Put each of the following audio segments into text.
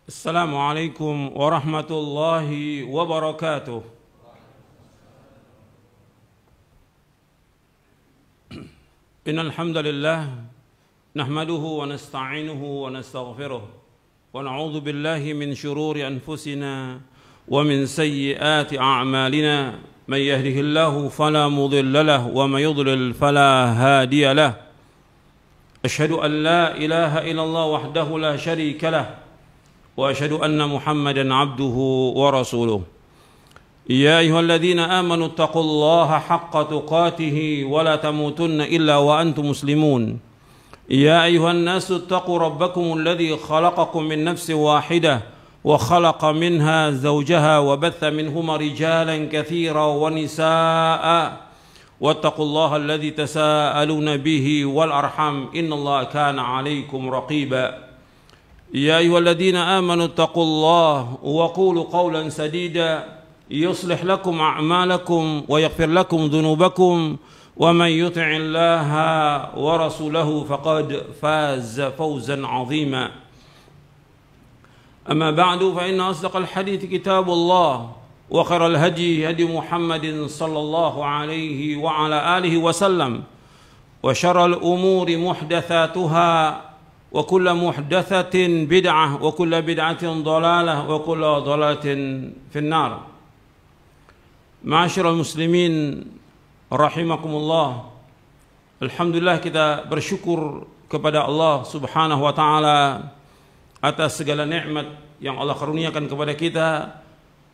Assalamualaikum warahmatullahi wabarakatuh. Innal hamdalillah nahmaduhu wa nasta'inuhu wa nastaghfiruh wa na'udzu billahi min shururi anfusina wa min sayyiati a'malina man yahdihillahu fala mudilla lahu wa man yudlil fala hadiya lahu. Asyhadu an la ilaha illallah wahdahu la syarika lahu wa asyhadu anna Muhammadan abduhu wa rasuluh. Ya ayyuhalladzina amanu taqullaha haqqa tuqatih wa la tamutunna illa wa antum muslimun. Ya ayyuhan nasu taqu rabbakumul ladzi khalaqakum min nafsin wahidah wa khalaqa minha zawjaha wa batha minhuma rijalan katsiran wa nisaa'a wattaqullaha alladzi tasaaluna bihi wal arham innallaha kana 'alaikum raqiba. يا أيها الذين آمنوا اتقوا الله وقولوا قولا سديدا يصلح لكم أعمالكم ويغفر لكم ذنوبكم ومن يطع الله ورسوله فقد فاز فوزا عظيما. أما بعد فإن أصدق الحديث كتاب الله وخير الهدي هدي محمد صلى الله عليه وعلى آله وسلم وشر الأمور محدثاتها وكل محدثة بدعة وكل بدعة ضلالة وكل ضلالة في النار. Ma'asyiral muslimin rahimakumullah. Alhamdulillah, kita bersyukur kepada Allah Subhanahu wa taala atas segala nikmat yang Allah karuniakan kepada kita,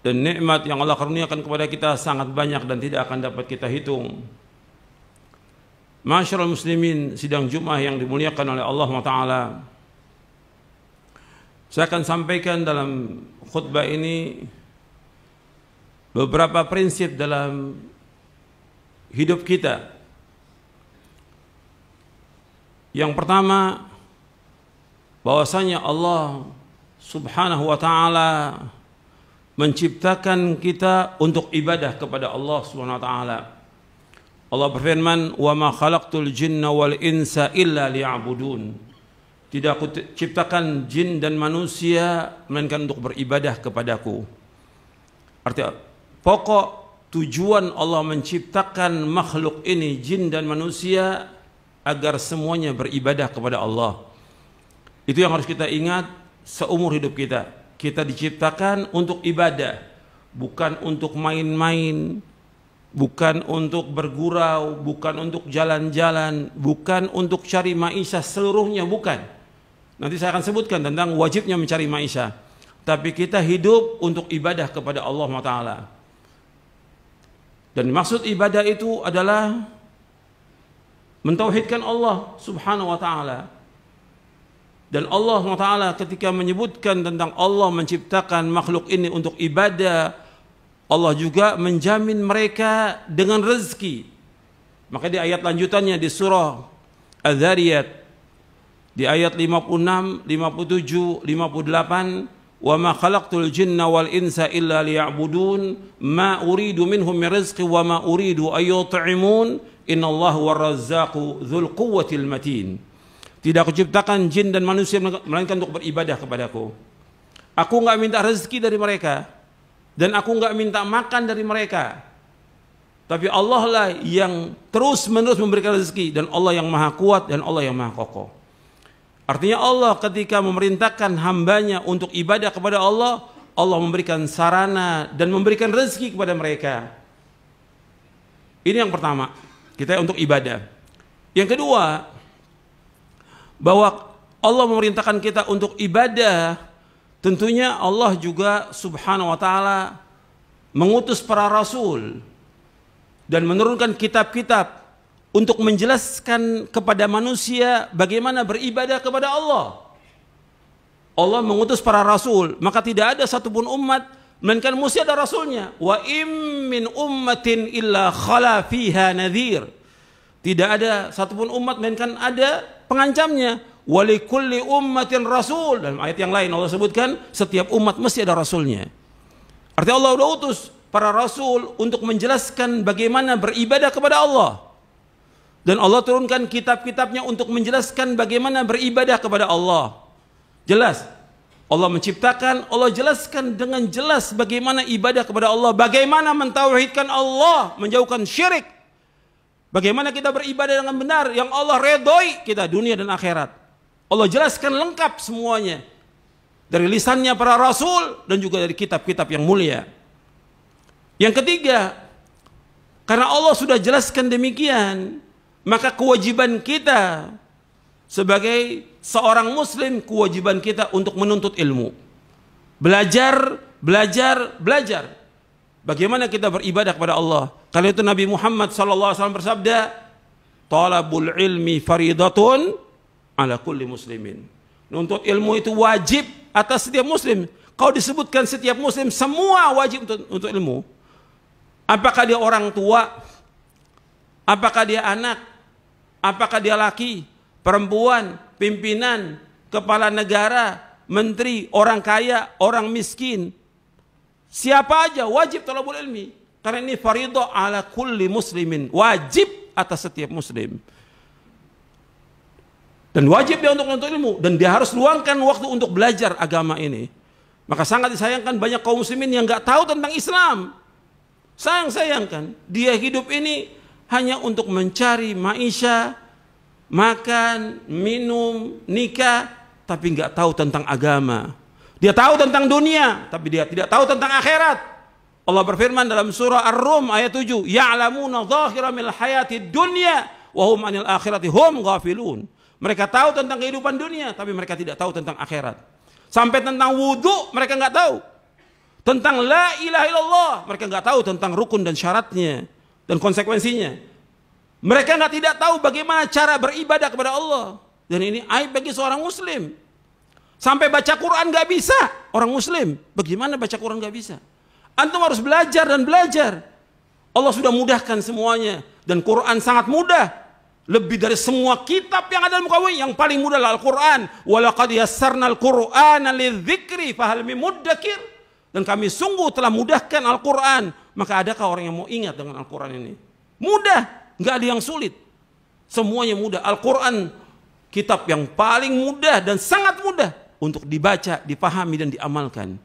dan nikmat yang Allah karuniakan kepada kita sangat banyak dan tidak akan dapat kita hitung. Ma'asyiral muslimin, sidang Jumat yang dimuliakan oleh Allah Ta'ala, saya akan sampaikan dalam khutbah ini beberapa prinsip dalam hidup kita. Yang pertama, bahwasanya Allah Subhanahu wa Ta'ala menciptakan kita untuk ibadah kepada Allah Subhanahu wa Ta'ala. Allah berfirman, "Wa ma khalaqtul jinna wal insa illa liya'budun." Tidak aku ciptakan jin dan manusia melainkan untuk beribadah kepadaku. Artinya, pokok tujuan Allah menciptakan makhluk ini, jin dan manusia, agar semuanya beribadah kepada Allah. Itu yang harus kita ingat seumur hidup kita. Kita diciptakan untuk ibadah, bukan untuk main-main, bukan untuk bergurau, bukan untuk jalan-jalan, bukan untuk cari maisha seluruhnya, bukan. Nanti saya akan sebutkan tentang wajibnya mencari maisha. Tapi kita hidup untuk ibadah kepada Allah Ta'ala. Dan maksud ibadah itu adalah mentauhidkan Allah Subhanahu wa Ta'ala. Dan Allah Ta'ala ketika menyebutkan tentang Allah menciptakan makhluk ini untuk ibadah, Allah juga menjamin mereka dengan rezeki. Maka di ayat lanjutannya di surah Az-Zariyat di ayat 56, 57, 58, "Wa ma khalaqtul jinna wal insa illa liya'budun ma uridu minhum min rizqi wa ma uridu ay yut'imun innallaha war-razzaqu dzul quwwatil matin." Tidak aku ciptakan jin dan manusia melainkan untuk beribadah kepadaku. Aku enggak minta rezeki dari mereka, dan aku enggak minta makan dari mereka. Tapi Allah lah yang terus-menerus memberikan rezeki, dan Allah yang maha kuat dan Allah yang maha kokoh. Artinya Allah ketika memerintahkan hambanya untuk ibadah kepada Allah, Allah memberikan sarana dan memberikan rezeki kepada mereka. Ini yang pertama, kita untuk ibadah. Yang kedua, bahwa Allah memerintahkan kita untuk ibadah, tentunya Allah juga Subhanahu wa Ta'ala mengutus para rasul dan menurunkan kitab-kitab untuk menjelaskan kepada manusia bagaimana beribadah kepada Allah. Allah mengutus para rasul, maka tidak ada satupun umat melainkan mesti ada rasulnya. Wa im min ummatin illa khala fiha nadhir. Tidak ada satupun umat melainkan ada pengancamnya. Walikulli ummatin rasul. Dalam ayat yang lain Allah sebutkan setiap umat mesti ada rasulnya. Artinya Allah sudah utus para rasul untuk menjelaskan bagaimana beribadah kepada Allah. Dan Allah turunkan kitab-kitabnya untuk menjelaskan bagaimana beribadah kepada Allah. Jelas. Allah menciptakan, Allah jelaskan dengan jelas bagaimana ibadah kepada Allah, bagaimana mentauhidkan Allah, menjauhkan syirik. Bagaimana kita beribadah dengan benar yang Allah redoi kita dunia dan akhirat. Allah jelaskan lengkap semuanya dari lisannya para rasul dan juga dari kitab-kitab yang mulia. Yang ketiga, karena Allah sudah jelaskan demikian, maka kewajiban kita sebagai seorang muslim, kewajiban kita untuk menuntut ilmu. Belajar, belajar, belajar. Bagaimana kita beribadah kepada Allah. Karena itu Nabi Muhammad SAW bersabda, talabul ilmi faridatun ala kulli muslimin. Menuntut ilmu itu wajib atas setiap muslim. Kalau disebutkan setiap muslim, semua wajib untuk ilmu. Apakah dia orang tua, apakah dia anak, apakah dia laki, perempuan, pimpinan, kepala negara, menteri, orang kaya, orang miskin, siapa aja wajib talabul ilmi. Karena ini faridah ala kulli muslimin, wajib atas setiap muslim. Dan wajib dia untuk menuntut ilmu, dan dia harus luangkan waktu untuk belajar agama ini. Maka sangat disayangkan banyak kaum muslimin yang nggak tahu tentang Islam. Sayangkan dia hidup ini hanya untuk mencari maisha, makan, minum, nikah, tapi nggak tahu tentang agama. Dia tahu tentang dunia, tapi dia tidak tahu tentang akhirat. Allah berfirman dalam surah Ar-Rum ayat 7, ya'lamuna dhahira minal hayati dunya wa hum 'anil akhirati hum ghafilun. Mereka tahu tentang kehidupan dunia, tapi mereka tidak tahu tentang akhirat. Sampai tentang wudu mereka nggak tahu. Tentang la ilaha illallah mereka nggak tahu tentang rukun dan syaratnya dan konsekuensinya. Mereka tidak tahu bagaimana cara beribadah kepada Allah. Dan ini aib bagi seorang muslim. Sampai baca Quran nggak bisa orang muslim. Bagaimana baca Quran nggak bisa? Antum harus belajar dan belajar. Allah sudah mudahkan semuanya. Dan Quran sangat mudah. Lebih dari semua kitab yang ada di muka bumi, yang paling mudah adalah Al-Quran. Walaqad yassarnal Qur'ana lidzikri fahal min muddakir. Dan kami sungguh telah mudahkan Al-Quran. Maka adakah orang yang mau ingat dengan Al-Quran ini? Mudah, nggak ada yang sulit. Semuanya mudah. Al-Quran kitab yang paling mudah dan sangat mudah untuk dibaca, dipahami dan diamalkan.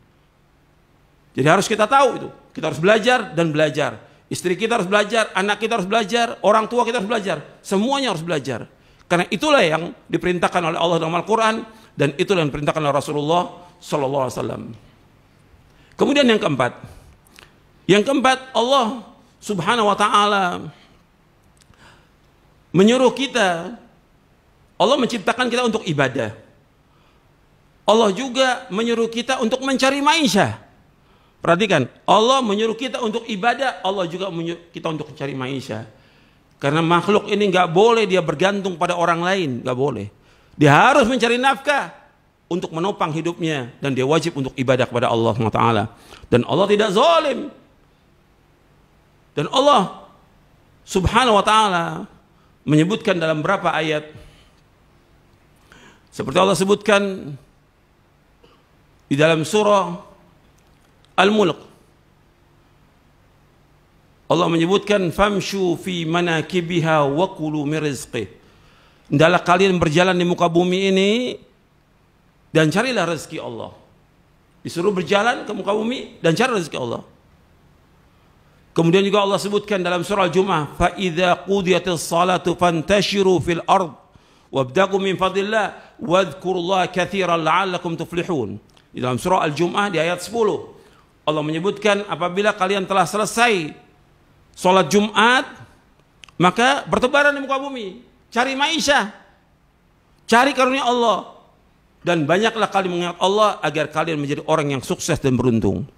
Jadi harus kita tahu itu. Kita harus belajar dan belajar. Istri kita harus belajar, anak kita harus belajar, orang tua kita harus belajar. Semuanya harus belajar. Karena itulah yang diperintahkan oleh Allah dalam Al-Quran dan itulah yang diperintahkan oleh Rasulullah SAW. Kemudian yang keempat. Yang keempat, Allah Subhanahu wa taala menyuruh kita, Allah menciptakan kita untuk ibadah. Allah juga menyuruh kita untuk mencari maisha. Perhatikan, Allah menyuruh kita untuk ibadah, Allah juga menyuruh kita untuk mencari maisha. Karena makhluk ini nggak boleh dia bergantung pada orang lain, nggak boleh. Dia harus mencari nafkah untuk menopang hidupnya dan dia wajib untuk ibadah kepada Allah SWT. Dan Allah tidak zalim. Dan Allah Subhanahu wa taala menyebutkan dalam beberapa ayat, seperti Allah sebutkan di dalam surah Al-Mulk. Allah menyebutkan famshu fi manakibiha wa kulu min rizqih. Hendaklah kalian berjalan di muka bumi ini dan carilah rezeki Allah. Disuruh berjalan ke muka bumi dan cari rezeki Allah. Kemudian juga Allah sebutkan dalam surah Al-Jumu'ah, fa idza qudiyatis salatu fantashiru fil ard wabtaghu min fadlillah wadhkurullaha katsiran la'allakum tuflihun. Di dalam surah Al-Jumu'ah di ayat 10. Allah menyebutkan apabila kalian telah selesai sholat Jumat, maka bertebaran di muka bumi, cari maisha, cari karunia Allah, dan banyaklah kalian mengingat Allah agar kalian menjadi orang yang sukses dan beruntung.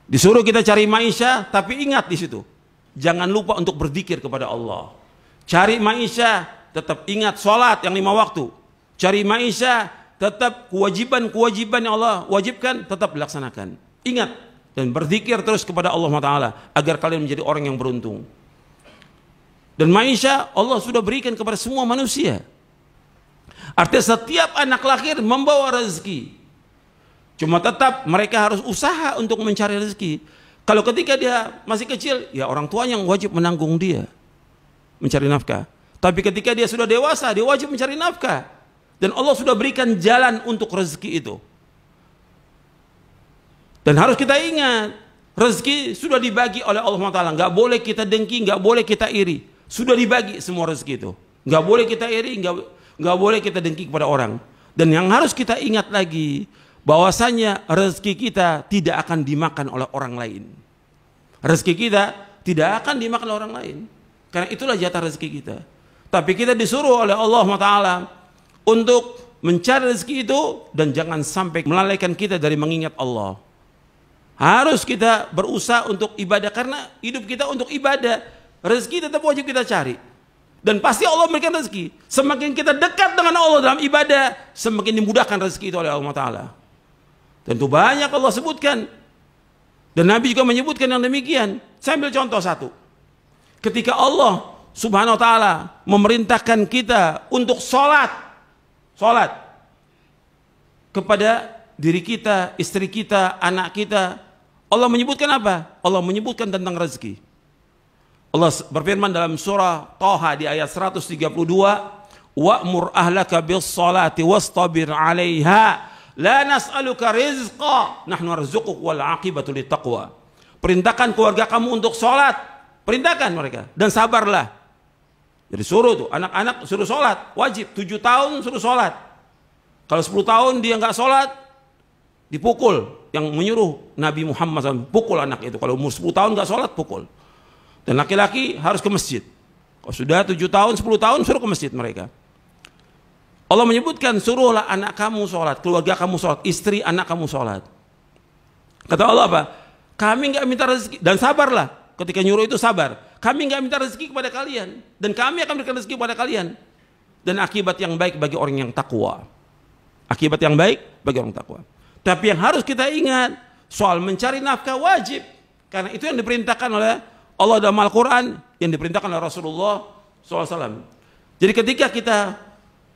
Disuruh kita cari maisha, tapi ingat di situ, jangan lupa untuk berzikir kepada Allah. Cari maisha, tetap ingat sholat yang 5 waktu. Cari maisha, tetap kewajiban-kewajiban yang Allah wajibkan tetap dilaksanakan. Ingat dan berzikir terus kepada Allah Taala agar kalian menjadi orang yang beruntung. Dan maisha Allah sudah berikan kepada semua manusia. Artinya setiap anak lahir membawa rezeki. Cuma tetap mereka harus usaha untuk mencari rezeki. Kalau ketika dia masih kecil, ya orang tua yang wajib menanggung dia mencari nafkah. Tapi ketika dia sudah dewasa, dia wajib mencari nafkah. Dan Allah sudah berikan jalan untuk rezeki itu. Dan harus kita ingat, rezeki sudah dibagi oleh Allah Taala. Nggak boleh kita dengki, nggak boleh kita iri. Sudah dibagi semua rezeki itu. Nggak boleh kita iri, nggak boleh kita dengki kepada orang. Dan yang harus kita ingat lagi, bahwasanya rezeki kita tidak akan dimakan oleh orang lain. Rezeki kita tidak akan dimakan oleh orang lain. Karena itulah jatah rezeki kita. Tapi kita disuruh oleh Allah Taala untuk mencari rezeki itu dan jangan sampai melalaikan kita dari mengingat Allah. Harus kita berusaha untuk ibadah karena hidup kita untuk ibadah. Rezeki tetap wajib kita cari. Dan pasti Allah memberikan rezeki. Semakin kita dekat dengan Allah dalam ibadah, semakin dimudahkan rezeki itu oleh Allah Ta'ala. Tentu banyak Allah sebutkan. Dan Nabi juga menyebutkan yang demikian. Saya ambil contoh satu. Ketika Allah Subhanahu Wa Ta'ala memerintahkan kita untuk sholat kepada diri kita, istri kita, anak kita, Allah menyebutkan apa? Allah menyebutkan tentang rezeki. Allah berfirman dalam surah Taha di ayat 132, wa'mur ahlaka bis salati wastabir 'alaiha la nas'aluka rizqa nahnu narzuquk wal 'aqibatu littaqwa. Perintahkan keluarga kamu untuk salat, perintahkan mereka dan sabarlah. Jadi suruh tuh anak-anak suruh salat, wajib 7 tahun suruh salat. Kalau 10 tahun dia enggak salat dipukul. Yang menyuruh Nabi Muhammad SAW pukul anak itu. Kalau umur 10 tahun enggak salat pukul. Dan laki-laki harus ke masjid. Kalau sudah 7 tahun, 10 tahun, suruh ke masjid mereka. Allah menyebutkan, suruhlah anak kamu sholat, keluarga kamu sholat, istri anak kamu sholat. Kata Allah apa? Kami nggak minta rezeki, dan sabarlah. Ketika nyuruh itu sabar. Kami nggak minta rezeki kepada kalian, dan kami akan berikan rezeki kepada kalian. Dan akibat yang baik bagi orang yang takwa. Akibat yang baik bagi orang takwa. Tapi yang harus kita ingat, soal mencari nafkah wajib. Karena itu yang diperintahkan oleh Allah dalam Al-Quran, yang diperintahkan oleh Rasulullah SAW. Jadi ketika kita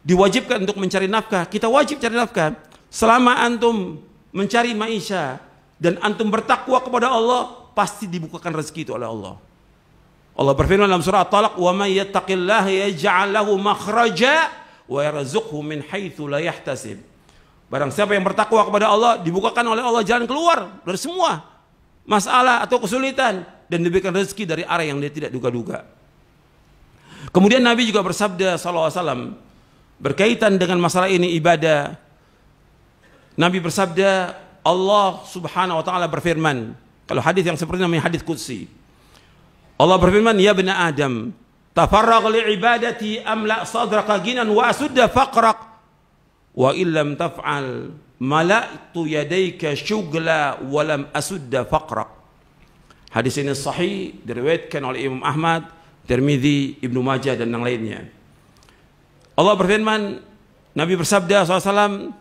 diwajibkan untuk mencari nafkah, kita wajib cari nafkah. Selama antum mencari maisha dan antum bertakwa kepada Allah, pasti dibukakan rezeki itu oleh Allah. Allah berfirman dalam surah At-Talaq, "Wa may yattaqillaha yaj'al lahu makhraja wa yarzuqhu min haitsu la yahtasib." Barang siapa yang bertakwa kepada Allah, dibukakan oleh Allah jalan keluar dari semua masalah atau kesulitan dan diberikan rezeki dari arah yang dia tidak duga-duga. Kemudian Nabi juga bersabda sallallahu alaihi wasallam berkaitan dengan masalah ini ibadah. Nabi bersabda, Allah Subhanahu wa taala berfirman, kalau hadis yang seperti namanya hadis qudsi. Allah berfirman, "Ya bani Adam, tafarragh li ibadati amla sadraka ginan wa asudda faqrak wa illam taf'al mala'tu yadayka syughla wa lam asudda faqrak." Hadis ini sahih, diriwayatkan oleh Imam Ahmad, Tirmidzi, Ibnu Majah dan yang lainnya. Allah berfirman, Nabi bersabda SAW,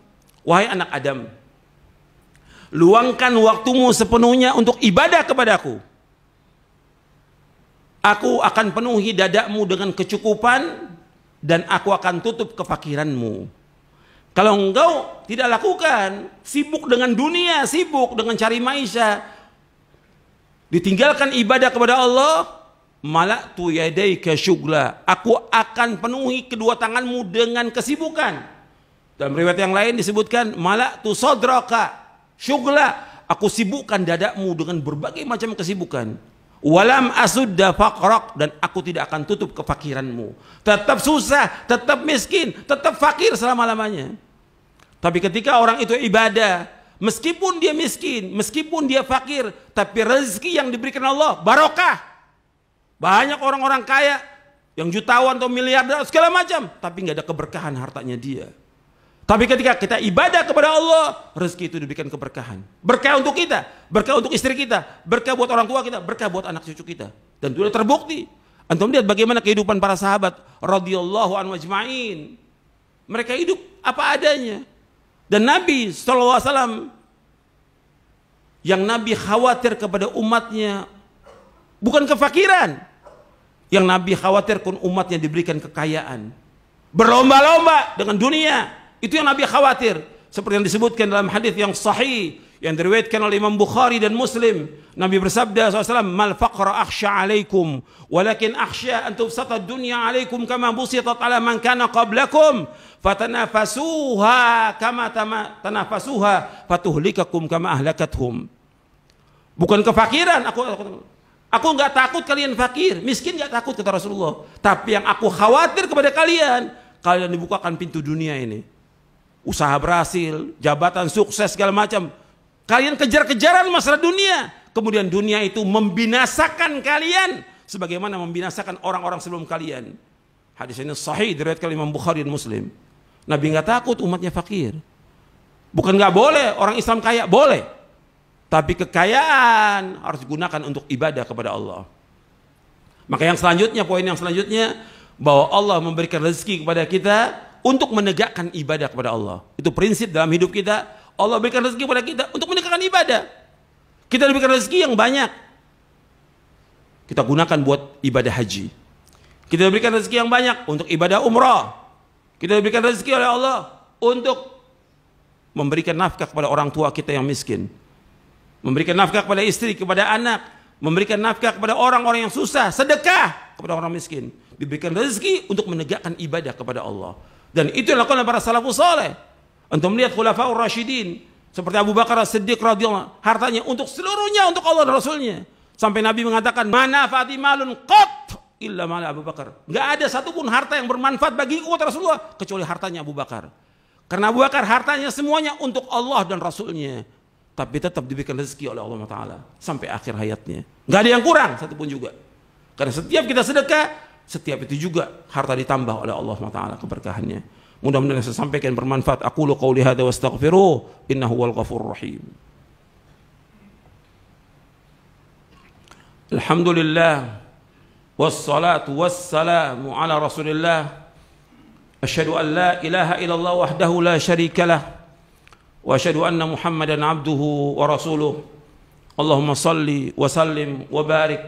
"Wahai anak Adam, luangkan waktumu sepenuhnya untuk ibadah kepadaku. Aku akan penuhi dadamu dengan kecukupan dan aku akan tutup kefakiranmu. Kalau engkau tidak lakukan, sibuk dengan dunia, sibuk dengan cari maisha, ditinggalkan ibadah kepada Allah, mala'tu yadaika syughla, aku akan penuhi kedua tanganmu dengan kesibukan." Dalam riwayat yang lain disebutkan, mala'tu sadraka syughla, aku sibukkan dadamu dengan berbagai macam kesibukan. Walam asudda faqrak, dan aku tidak akan tutup kefakiranmu. Tetap susah, tetap miskin, tetap fakir selama-lamanya. Tapi ketika orang itu ibadah, meskipun dia miskin, meskipun dia fakir, tapi rezeki yang diberikan Allah barokah. Banyak orang-orang kaya yang jutawan atau miliarder segala macam, tapi nggak ada keberkahan hartanya dia. Tapi ketika kita ibadah kepada Allah, rezeki itu diberikan keberkahan. Berkah untuk kita, berkah untuk istri kita, berkah buat orang tua kita, berkah buat anak cucu kita. Dan sudah terbukti. Antum lihat bagaimana kehidupan para sahabat radhiyallahu anhu ajma'in. Mereka hidup apa adanya. Dan Nabi SAW, yang Nabi khawatir kepada umatnya bukan kefakiran. Yang Nabi khawatirkan umatnya diberikan kekayaan. Berlomba-lomba dengan dunia. Itu yang Nabi khawatir. Seperti yang disebutkan dalam hadis yang sahih yang diriwayatkan oleh Imam Bukhari dan Muslim. Nabi bersabda SAW, "Mal faqra akhsha alaikum, walakin akhsha an tubsata dunya alaikum kama busitat ala man kana qablakum, fatanafasuha kama tanafasuha fatuhlikakum kama ahlakathum." Bukan kefakiran. Aku nggak takut kalian fakir, miskin nggak takut kata Rasulullah. Tapi yang aku khawatir kepada kalian dibukakan pintu dunia ini. Usaha berhasil, jabatan sukses segala macam. Kalian kejar-kejaran masalah dunia. Kemudian dunia itu membinasakan kalian sebagaimana membinasakan orang-orang sebelum kalian. Hadis ini sahih diriwayatkan Imam Bukhari dan Muslim. Nabi nggak takut umatnya fakir. Bukan nggak boleh orang Islam kaya, boleh. Tapi kekayaan harus digunakan untuk ibadah kepada Allah. Maka yang selanjutnya, poin yang selanjutnya, bahwa Allah memberikan rezeki kepada kita untuk menegakkan ibadah kepada Allah. Itu prinsip dalam hidup kita. Allah berikan rezeki kepada kita untuk menegakkan ibadah. Kita diberikan rezeki yang banyak, kita gunakan buat ibadah haji. Kita diberikan rezeki yang banyak untuk ibadah umrah. Kita diberikan rezeki oleh Allah untuk memberikan nafkah kepada orang tua kita yang miskin, memberikan nafkah kepada istri, kepada anak, memberikan nafkah kepada orang-orang yang susah, sedekah kepada orang miskin. Diberikan rezeki untuk menegakkan ibadah kepada Allah. Dan itu yang dilakukan oleh para salafus saleh. Antum melihat khulafaur rasyidin seperti Abu Bakar As-Siddiq radhiyallahu, hartanya untuk seluruhnya untuk Allah dan Rasulnya. Sampai Nabi mengatakan, "Mana fatimalun qat illa mala Abu Bakar." Enggak ada satupun harta yang bermanfaat bagiku kata Rasulullah kecuali hartanya Abu Bakar. Karena Abu Bakar hartanya semuanya untuk Allah dan Rasulnya. Tapi tetap diberikan rezeki oleh Allah Ta'ala sampai akhir hayatnya. Enggak ada yang kurang satupun juga. Karena setiap kita sedekah, setiap itu juga harta ditambah oleh Allah Ta'ala keberkahannya. Mudah-mudahan saya sampaikan bermanfaat. Aqulu qouli hadza wa astaghfiruh innahu wal ghafurur rahim. Alhamdulillah wassalatu wassalamu ala Rasulillah. Asyhadu an la ilaha illallah wahdahu la syarika lah wa asyhadu anna Muhammadan abduhu wa rasuluh. Allahumma salli wa sallim wa barik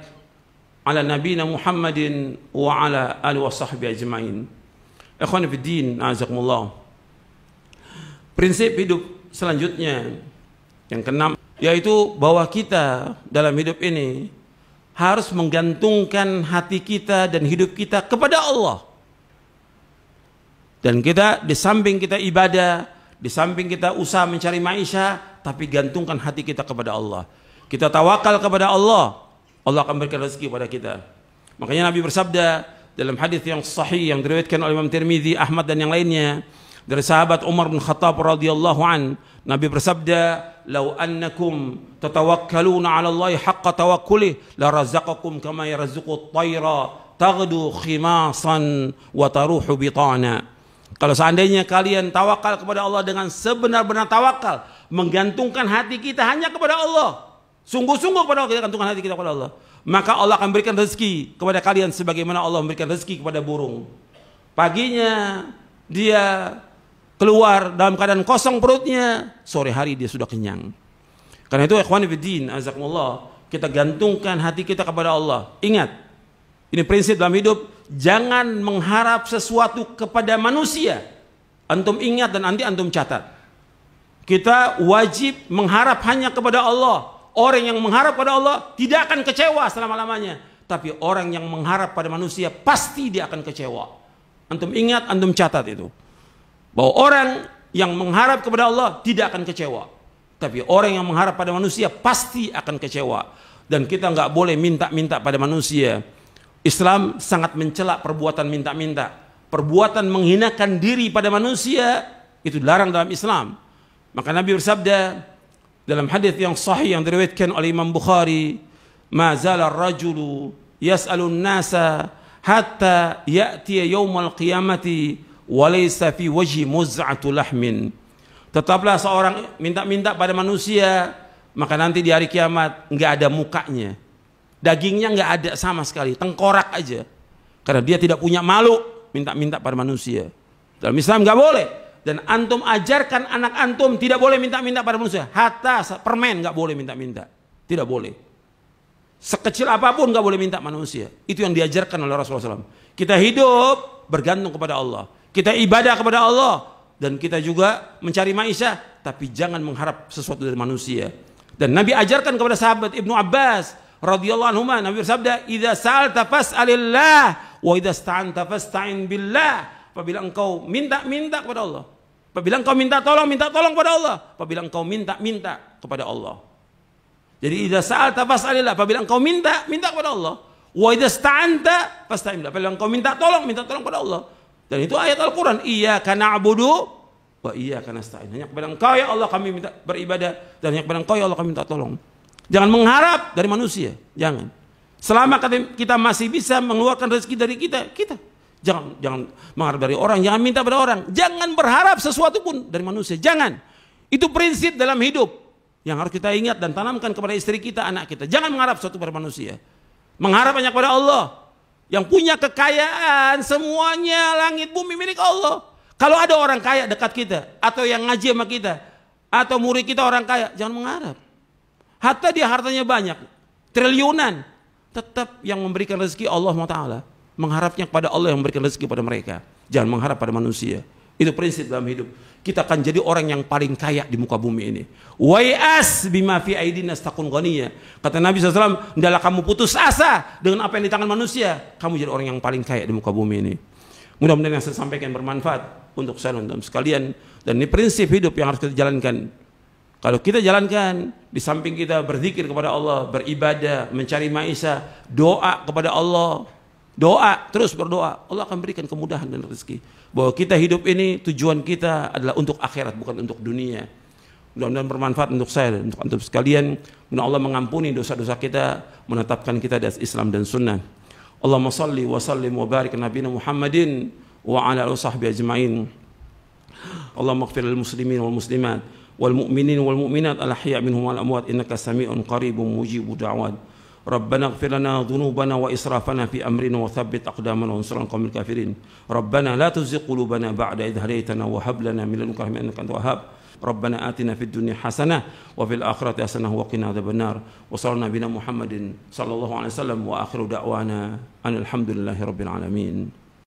ala nabiyina Muhammadin wa ala alihi wa sahbihi ajma'in. Ikhwan fiddin, azakumullah. Prinsip hidup selanjutnya yang keenam, yaitu bahwa kita dalam hidup ini harus menggantungkan hati kita dan hidup kita kepada Allah. Dan kita di samping kita ibadah, di samping kita usaha mencari maisha, tapi gantungkan hati kita kepada Allah. Kita tawakal kepada Allah, Allah akan berikan rezeki kepada kita. Makanya Nabi bersabda dalam hadis yang sahih yang diriwayatkan oleh Imam Tirmidzi, Ahmad dan yang lainnya dari sahabat Umar bin Khattab radhiyallahu an, Nabi bersabda, "Lau annakum tatawakkaluna 'ala Allah haqqa tawakkuli la razaqakum kama yarzuqu at-tayra taghdu khimasan wa taruhu bitana." Kalau seandainya kalian tawakal kepada Allah dengan sebenar-benar tawakal, menggantungkan hati kita hanya kepada Allah, sungguh-sungguh kepada Allah, kita gantungkan hati kita kepada Allah, maka Allah akan berikan rezeki kepada kalian sebagaimana Allah memberikan rezeki kepada burung. Paginya dia keluar dalam keadaan kosong perutnya, sore hari dia sudah kenyang. Karena itu ikhwan fillah, azakumullah, kita gantungkan hati kita kepada Allah. Ingat, ini prinsip dalam hidup, jangan mengharap sesuatu kepada manusia. Antum ingat dan nanti antum catat. Kita wajib mengharap hanya kepada Allah. Orang yang mengharap pada Allah tidak akan kecewa selama-lamanya. Tapi orang yang mengharap pada manusia pasti dia akan kecewa. Antum ingat, antum catat itu. Bahwa orang yang mengharap kepada Allah tidak akan kecewa. Tapi orang yang mengharap pada manusia pasti akan kecewa. Dan kita nggak boleh minta-minta pada manusia. Islam sangat mencela perbuatan minta-minta. Perbuatan menghinakan diri pada manusia itu dilarang dalam Islam. Maka Nabi bersabda dalam hadis yang sahih yang diriwayatkan oleh Imam Bukhari, "Ma zala ar-rajulu yas'alun nasa hatta ya'ti yaumul qiyamati wa laysa fi wajhi muz'atu lahmin." Tetaplah seorang minta-minta pada manusia, maka nanti di hari kiamat enggak ada mukanya. Dagingnya enggak ada sama sekali, tengkorak aja. Karena dia tidak punya malu minta-minta pada manusia. Dalam Islam enggak boleh. Dan antum ajarkan anak antum tidak boleh minta-minta pada manusia. Hatta permen nggak boleh minta-minta, tidak boleh. Sekecil apapun nggak boleh minta manusia. Itu yang diajarkan oleh Rasulullah SAW. Kita hidup bergantung kepada Allah. Kita ibadah kepada Allah dan kita juga mencari maisha, tapi jangan mengharap sesuatu dari manusia. Dan Nabi ajarkan kepada sahabat Ibnu Abbas radhiyallahu anhu, Nabi bersabda, "Idza sa'alta fas'alillah wa idza sta'anta fasta'in billah." Apabila engkau minta-minta kepada Allah, apabila engkau minta tolong kepada Allah, apabila engkau minta-minta kepada Allah. Jadi idza sa'alta fas'alillah, apabila engkau minta, minta kepada Allah. Wa idza sta'anta fasta'in billah, apabila engkau minta tolong kepada Allah. Dan itu ayat Al-Qur'an, iyyaka na'budu wa iyyaka nasta'in. Hanya kepada engkau ya Allah kami minta beribadah, dan hanya kepada engkau ya Allah kami minta tolong. Jangan mengharap dari manusia, jangan. Selama kita masih bisa mengeluarkan rezeki dari kita. Jangan mengharap dari orang, jangan minta pada orang. Jangan berharap sesuatu pun dari manusia, jangan. Itu prinsip dalam hidup yang harus kita ingat dan tanamkan kepada istri kita, anak kita. Jangan mengharap sesuatu pada manusia. Mengharap hanya kepada Allah yang punya kekayaan, semuanya langit bumi milik Allah. Kalau ada orang kaya dekat kita, atau yang ngaji sama kita, atau murid kita orang kaya, jangan mengharap. Hatta dia hartanya banyak, triliunan, tetap yang memberikan rezeki Allah SWT. Mengharapnya kepada Allah yang memberikan rezeki pada mereka. Jangan mengharap pada manusia. Itu prinsip dalam hidup. Kita akan jadi orang yang paling kaya di muka bumi ini. Wai'as bima fi aidina takun ghaniyya. Kata Nabi SAW, hendaklah kamu putus asa dengan apa yang di tangan manusia. Kamu jadi orang yang paling kaya di muka bumi ini. Mudah-mudahan yang saya sampaikan bermanfaat untuk saya dan sekalian. Dan ini prinsip hidup yang harus kita jalankan. Kalau kita jalankan, di samping kita berzikir kepada Allah, beribadah, mencari maisha, doa kepada Allah, doa, terus berdoa, Allah akan berikan kemudahan dan rezeki. Bahwa kita hidup ini tujuan kita adalah untuk akhirat, bukan untuk dunia. Mudah-mudahan bermanfaat untuk saya dan untuk antum sekalian. Mudah Allah mengampuni dosa-dosa kita, menetapkan kita di atas Islam dan Sunnah. Allahumma salli wa sallim wa barik nabiyina Muhammadin wa ala alihi washabbihi ajma'in. Allahumma ighfir lil muslimin wal muslimat wal mu'minin wal mu'minat al ahya' minhum wal amwat innaka sami'un qaribun mujibud da'wat. ربنا اغفر لنا ذنوبنا وإسرافنا في أمرنا وثبت أقدامنا وانصرنا على القوم الكافرين ربنا لا تزغ قلوبنا بعد إذ هديتنا وهب لنا من لدنك رحمة إنك أنت الوهاب ربنا آتنا في الدنيا حسنة وفي الآخرة حسنة وقنا عذاب النار وصلى على نبينا محمد صلى الله عليه وسلم وآخر دعوانا أن الحمد لله رب العالمين.